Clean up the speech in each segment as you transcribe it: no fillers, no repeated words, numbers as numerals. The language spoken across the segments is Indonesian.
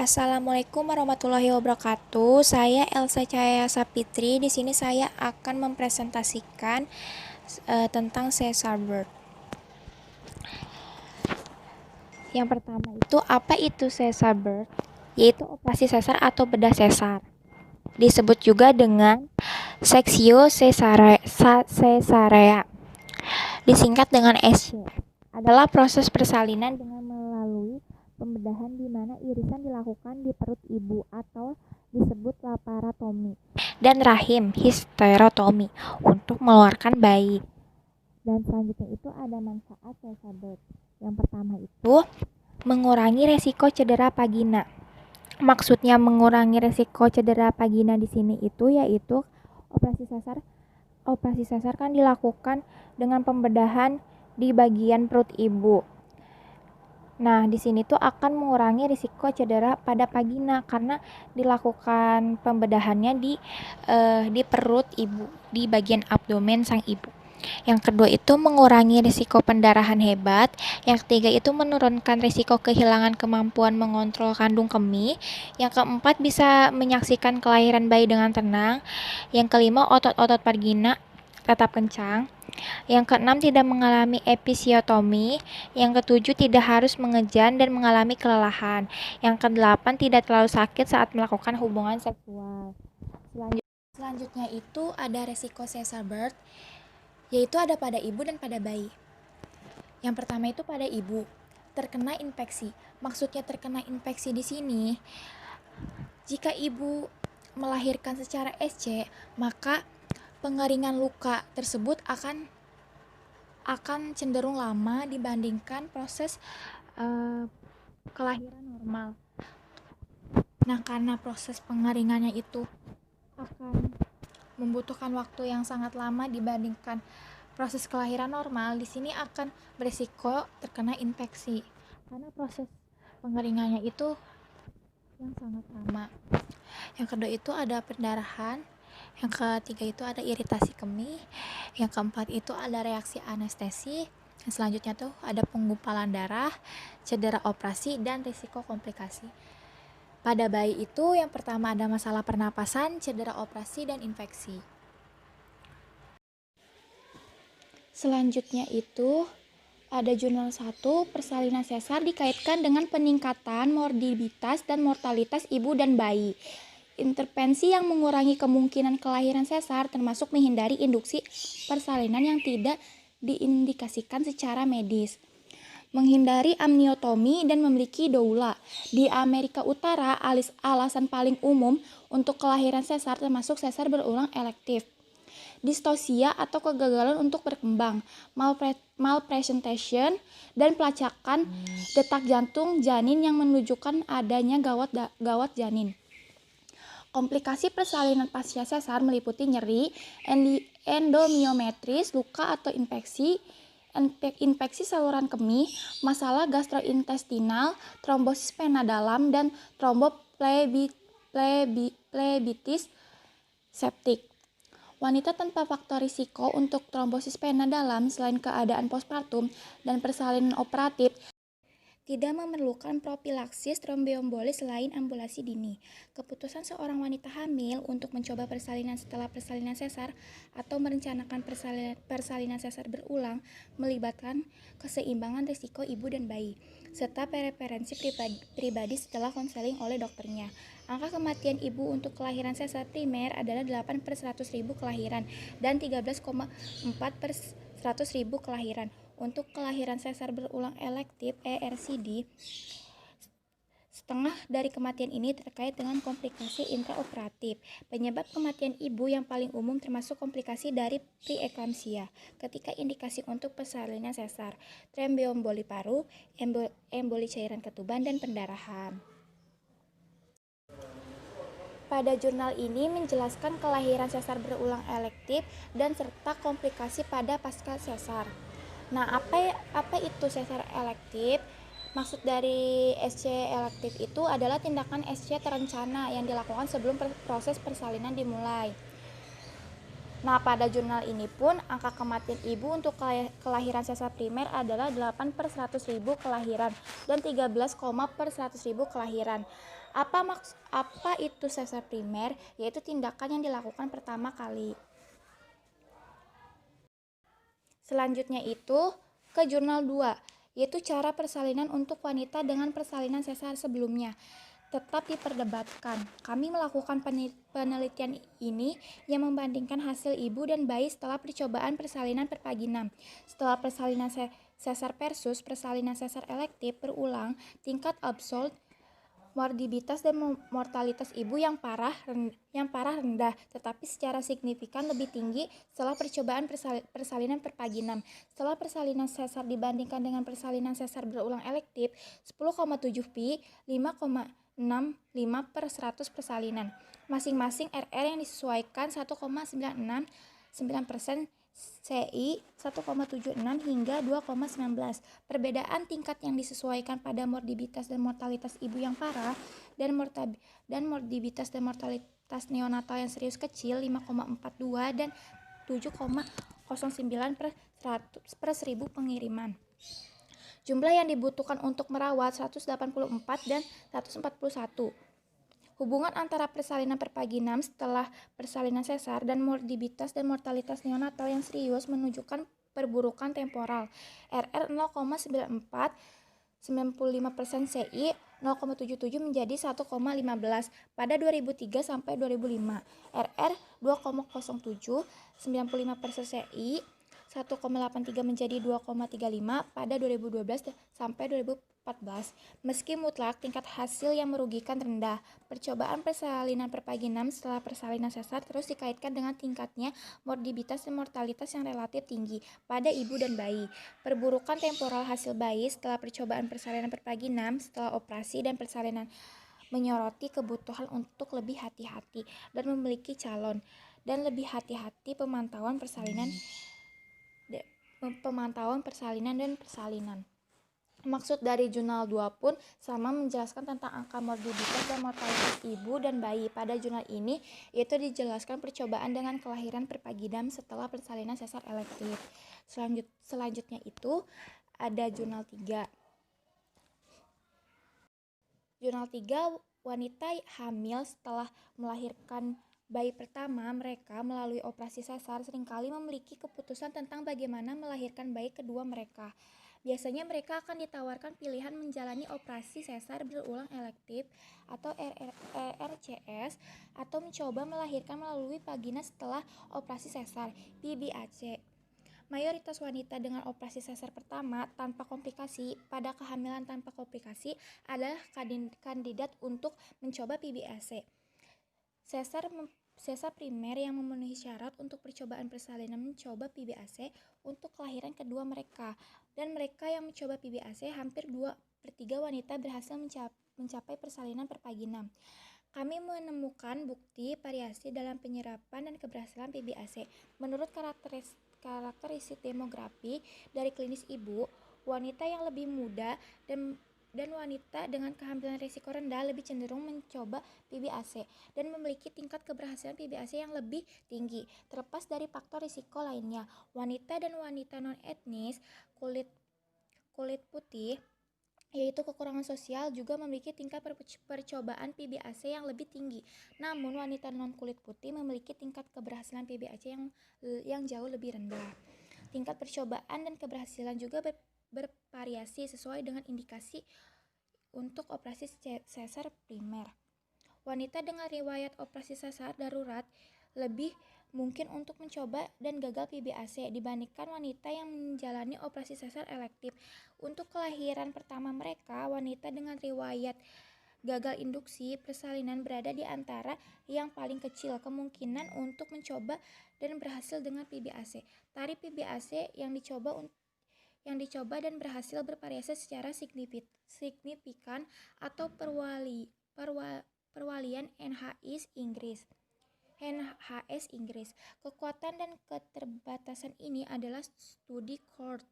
Assalamualaikum warahmatullahi wabarakatuh. Saya Elsa Cahaya Sapitri. Di sini saya akan mempresentasikan tentang Caesar bird. Yang pertama itu apa itu Caesar bird? Yaitu operasi sesar atau bedah sesar. Disebut juga dengan seksio caesarea. Disingkat dengan SC. Adalah proses persalinan dengan melalui pembedahan di mana irisan dilakukan di perut ibu atau disebut laparotomi dan rahim histerotomi untuk mengeluarkan bayi. Dan selanjutnya itu ada manfaat Caesar bird. Yang pertama itu mengurangi resiko cedera vagina. Maksudnya mengurangi resiko cedera vagina di sini itu yaitu operasi sesar. Operasi sesar kan dilakukan dengan pembedahan di bagian perut ibu. Nah, di sini tuh akan mengurangi risiko cedera pada vagina karena dilakukan pembedahannya di perut ibu, di bagian abdomen sang ibu. Yang kedua itu mengurangi risiko pendarahan hebat. Yang ketiga itu menurunkan risiko kehilangan kemampuan mengontrol kandung kemih. Yang keempat bisa menyaksikan kelahiran bayi dengan tenang. Yang kelima otot-otot vagina tetap kencang. Yang keenam tidak mengalami episiotomi. Yang ketujuh tidak harus mengejan dan mengalami kelelahan. Yang kedelapan tidak terlalu sakit saat melakukan hubungan seksual. Selanjutnya itu ada resiko Caesar bird, yaitu ada pada ibu dan pada bayi. Yang pertama itu pada ibu, terkena infeksi. Maksudnya terkena infeksi di sini, jika ibu melahirkan secara SC, maka pengeringan luka tersebut akan cenderung lama dibandingkan proses kelahiran normal. Nah, karena proses pengeringannya itu akan membutuhkan waktu yang sangat lama dibandingkan proses kelahiran normal, di sini akan berisiko terkena infeksi karena proses pengeringannya itu yang sangat lama. Yang kedua itu ada pendarahan. Yang ketiga itu ada iritasi kemih. Yang keempat itu ada reaksi anestesi. Yang selanjutnya tuh ada penggumpalan darah, cedera operasi, dan risiko komplikasi. Pada bayi itu yang pertama ada masalah pernapasan, cedera operasi, dan infeksi. Selanjutnya itu ada jurnal 1, persalinan sesar dikaitkan dengan peningkatan morbiditas dan mortalitas ibu dan bayi. Intervensi yang mengurangi kemungkinan kelahiran sesar termasuk menghindari induksi persalinan yang tidak diindikasikan secara medis, menghindari amniotomi, dan memiliki doula. Di Amerika Utara, alasan paling umum untuk kelahiran sesar termasuk sesar berulang elektif, distosia atau kegagalan untuk berkembang, malpresentation, dan pelacakan detak jantung janin yang menunjukkan adanya gawat janin. Komplikasi persalinan pasca sesar meliputi nyeri, endomiometris, luka atau infeksi saluran kemih, masalah gastrointestinal, trombosis pena dalam, dan tromboplebitis septik. Wanita tanpa faktor risiko untuk trombosis pena dalam selain keadaan postpartum dan persalinan operatif tidak memerlukan propilaksis tromboembolis selain ambulasi dini. Keputusan seorang wanita hamil untuk mencoba persalinan setelah persalinan sesar atau merencanakan persalinan sesar berulang melibatkan keseimbangan risiko ibu dan bayi, serta preferensi pribadi setelah konseling oleh dokternya. Angka kematian ibu untuk kelahiran sesar primer adalah 8 per 100.000 kelahiran dan 13,4 per 100.000 kelahiran. Untuk kelahiran sesar berulang elektif (ERCD), setengah dari kematian ini terkait dengan komplikasi intraoperatif. Penyebab kematian ibu yang paling umum termasuk komplikasi dari preeklamsia ketika indikasi untuk persalinan sesar, tromboemboli paru, emboli cairan ketuban, dan pendarahan. Pada jurnal ini menjelaskan kelahiran sesar berulang elektif dan serta komplikasi pada pasca sesar. Nah, apa itu sesar elektif? Maksud dari SC elektif itu adalah tindakan SC terencana yang dilakukan sebelum proses persalinan dimulai. Nah, pada jurnal ini pun angka kematian ibu untuk kelahiran sesar primer adalah 8 per 100 ribu kelahiran dan 13, per 100 ribu kelahiran. Apa itu sesar primer? Yaitu tindakan yang dilakukan pertama kali. Selanjutnya itu ke jurnal 2, yaitu cara persalinan untuk wanita dengan persalinan sesar sebelumnya tetap diperdebatkan. Kami melakukan penelitian ini yang membandingkan hasil ibu dan bayi setelah percobaan persalinan perpaginam. Setelah persalinan sesar versus persalinan sesar elektif berulang, tingkat absolut morbiditas dan mortalitas ibu yang parah rendah, tetapi secara signifikan lebih tinggi setelah percobaan persalinan perpaginam. Setelah persalinan sesar dibandingkan dengan persalinan sesar berulang elektif, 10,7 pi, 5,65 per 100 persalinan. Masing-masing RR yang disesuaikan 1,969% CI 1,76 hingga 2,19. Perbedaan tingkat yang disesuaikan pada morbiditas dan mortalitas ibu yang parah dan morbiditas dan mortalitas neonatal yang serius kecil 5,42 dan 7,09 per 1000 pengiriman. Jumlah yang dibutuhkan untuk merawat 184 dan 141. Hubungan antara persalinan perpaginam setelah persalinan sesar dan morbiditas dan mortalitas neonatal yang serius menunjukkan perburukan temporal. RR 0,94 95% CI 0,77 menjadi 1,15 pada 2003 sampai 2005. RR 2,07 95% CI 1,83 menjadi 2,35 pada 2012 sampai 2014. Meski mutlak tingkat hasil yang merugikan rendah, percobaan persalinan perpaginam setelah persalinan sesar terus dikaitkan dengan tingkatnya morbiditas dan mortalitas yang relatif tinggi pada ibu dan bayi. Perburukan temporal hasil bayi setelah percobaan persalinan perpaginam setelah operasi dan persalinan menyoroti kebutuhan untuk lebih hati-hati dan memiliki calon dan lebih hati-hati pemantauan persalinan dan persalinan. Maksud dari jurnal 2 pun sama menjelaskan tentang angka morbiditas dan mortalitas ibu dan bayi. Pada jurnal ini yaitu dijelaskan percobaan dengan kelahiran perpaginam setelah persalinan sesar elektif. Selanjutnya itu ada jurnal 3. Jurnal 3, wanita hamil setelah melahirkan bayi pertama mereka melalui operasi sesar seringkali memiliki keputusan tentang bagaimana melahirkan bayi kedua mereka. Biasanya mereka akan ditawarkan pilihan menjalani operasi sesar berulang elektif atau RCS atau mencoba melahirkan melalui vagina setelah operasi sesar PBAC. Mayoritas wanita dengan operasi sesar pertama tanpa komplikasi pada kehamilan tanpa komplikasi adalah kandidat untuk mencoba PBAC. Sesar primer yang memenuhi syarat untuk percobaan persalinan mencoba PBAC untuk kelahiran kedua mereka, dan mereka yang mencoba PBAC hampir 2/3 wanita berhasil mencapai persalinan perpaginam. Kami menemukan bukti variasi dalam penyerapan dan keberhasilan PBAC. Menurut karakteristik demografi dari klinis ibu, wanita yang lebih muda dan wanita dengan kehamilan risiko rendah lebih cenderung mencoba PBAC dan memiliki tingkat keberhasilan PBAC yang lebih tinggi. Terlepas dari faktor risiko lainnya, wanita dan wanita non-etnis kulit putih yaitu kekurangan sosial juga memiliki tingkat percobaan PBAC yang lebih tinggi. Namun wanita non kulit putih memiliki tingkat keberhasilan PBAC yang jauh lebih rendah. Tingkat percobaan dan keberhasilan juga bervariasi sesuai dengan indikasi untuk operasi sesar primer. Wanita dengan riwayat operasi sesar darurat lebih mungkin untuk mencoba dan gagal PBAC dibandingkan wanita yang menjalani operasi sesar elektif. Untuk kelahiran pertama mereka, wanita dengan riwayat gagal induksi persalinan berada di antara yang paling kecil kemungkinan untuk mencoba dan berhasil dengan PBAC. Tarif PBAC yang dicoba dan berhasil bervariasi secara signifikan atau perwalian NHS Inggris. Kekuatan dan keterbatasan ini adalah studi cohort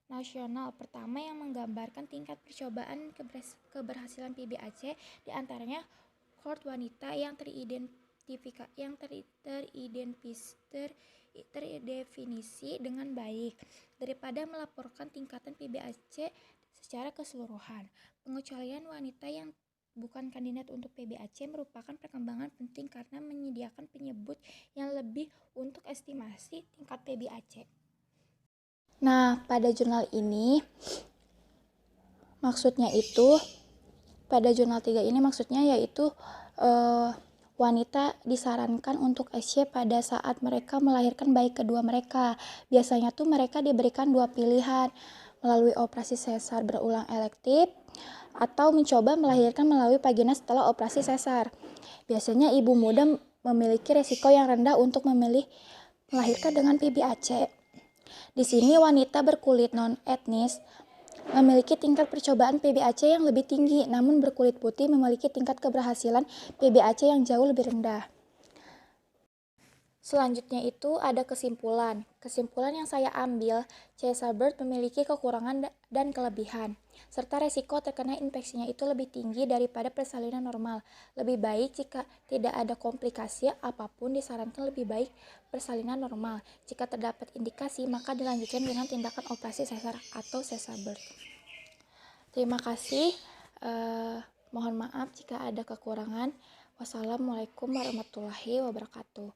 nasional pertama yang menggambarkan tingkat percobaan keberhasilan PBAC, di antaranya cohort wanita yang terdefinisi dengan baik daripada melaporkan tingkatan PBAC secara keseluruhan. Pengecualian wanita yang bukan kandidat untuk PBAC merupakan perkembangan penting karena menyediakan penyebut yang lebih untuk estimasi tingkat PBAC. Nah, pada jurnal ini pada jurnal 3 ini maksudnya yaitu wanita disarankan untuk SC pada saat mereka melahirkan bayi kedua mereka. Biasanya tuh mereka diberikan 2 pilihan, melalui operasi sesar berulang elektif atau mencoba melahirkan melalui vagina setelah operasi sesar. Biasanya ibu muda memiliki resiko yang rendah untuk memilih melahirkan dengan PBAC. Di sini wanita berkulit non-etnis memiliki tingkat percobaan PBAC yang lebih tinggi, namun berkulit putih memiliki tingkat keberhasilan PBAC yang jauh lebih rendah. Selanjutnya itu ada kesimpulan. Kesimpulan yang saya ambil, caesar birth memiliki kekurangan dan kelebihan, serta resiko terkena infeksinya itu lebih tinggi daripada persalinan normal. Lebih baik jika tidak ada komplikasi apapun disarankan lebih baik persalinan normal. Jika terdapat indikasi, maka dilanjutkan dengan tindakan operasi sesar atau caesar birth. Terima kasih. Mohon maaf jika ada kekurangan. Wassalamualaikum warahmatullahi wabarakatuh.